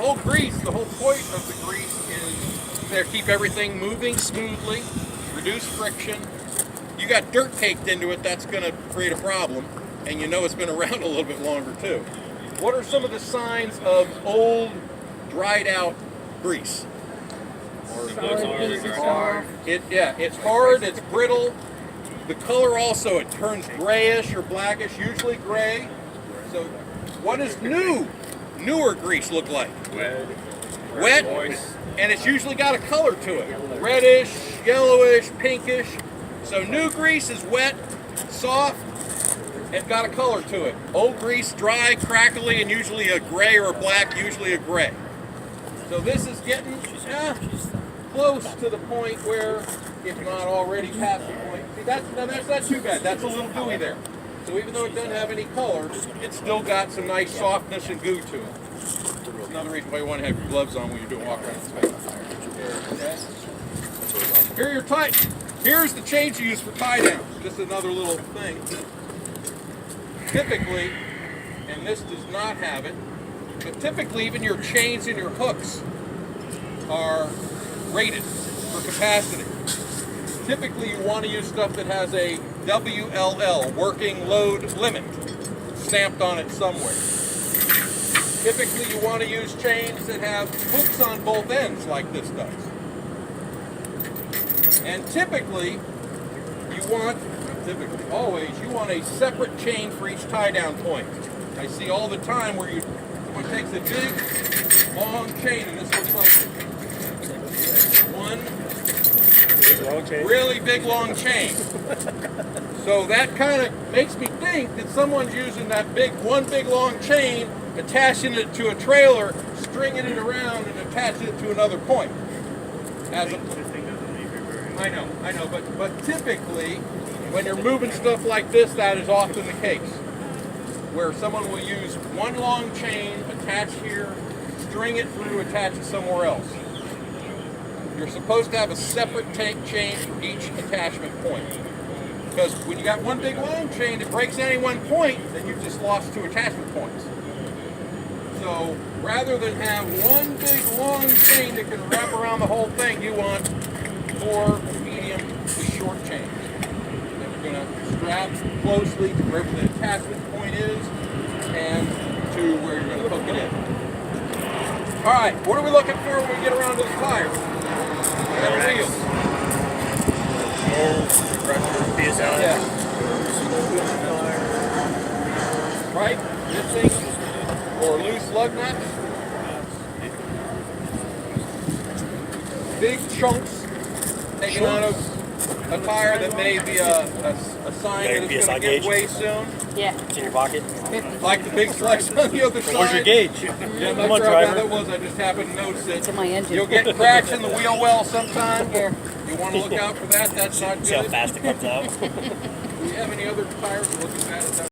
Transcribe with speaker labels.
Speaker 1: whole grease, the whole point of the grease is to keep everything moving smoothly, reduce friction. You got dirt caked into it, that's going to create a problem, and you know it's been around a little bit longer too. What are some of the signs of old, dried out grease?
Speaker 2: It's hard.
Speaker 1: It's hard, it's brittle. The color also, it turns grayish or blackish, usually gray. So what does newer grease look like? Wet, and it's usually got a color to it. Reddish, yellowish, pinkish. So new grease is wet, soft, and got a color to it. Old grease, dry, crackly, and usually a gray or a black, usually a gray. So this is getting close to the point where, if not already past the point, see that's not too bad. That's a little gooey there. So even though it doesn't have any color, it's still got some nice softness and goo to it. That's another reason why you want to have your gloves on when you're doing walk around the space. Okay. Here are your tie. Here's the chains you use for tie downs. Just another little thing. Typically, and this does not have it, but typically even your chains and your hooks are rated for capacity. Typically you want to use stuff that has a WLL, working load limit, stamped on it somewhere. Typically you want to use chains that have hooks on both ends like this does. And typically always you want a separate chain for each tie down point. I see all the time where one takes a big long chain, and this looks like one really big long chain. So that kind of makes me think that someone's using that one big long chain, attaching it to a trailer, stringing it around, and attaching it to another point. I know, but typically, when you're moving stuff like this, that is often the case, where someone will use one long chain, attach here, string it through, attach it somewhere else. You're supposed to have a separate chain for each attachment point. Because when you got one big long chain that breaks any one point, then you've just lost two attachment points. So rather than have one big long chain that can wrap around the whole thing, you want 4 medium to short chains. Then we're going to strap closely to wherever the attachment point is and to where you're going to hook it in. All right, what are we looking for when we get around to the tires? And the wheels.
Speaker 2: PSI.
Speaker 1: Yeah. Right? Missing or loose lug nuts. Big chunks taken out of a tire that may be a sign that it's going to give way soon.
Speaker 3: Yeah.
Speaker 2: It's in your pocket.
Speaker 1: Like the big slice on the other side.
Speaker 2: Where's your gauge?
Speaker 1: Yeah, I'm
Speaker 2: Come
Speaker 1: not
Speaker 2: on,
Speaker 1: sure how bad
Speaker 2: driver.
Speaker 1: that was. I just happened to notice it.
Speaker 3: It's in my engine.
Speaker 1: You'll get cracks in the wheel well sometime.
Speaker 3: Here.
Speaker 1: You want to look out for that. That's not
Speaker 2: See how
Speaker 1: good.
Speaker 2: fast it comes out?
Speaker 1: Do you have any other tires to look at that?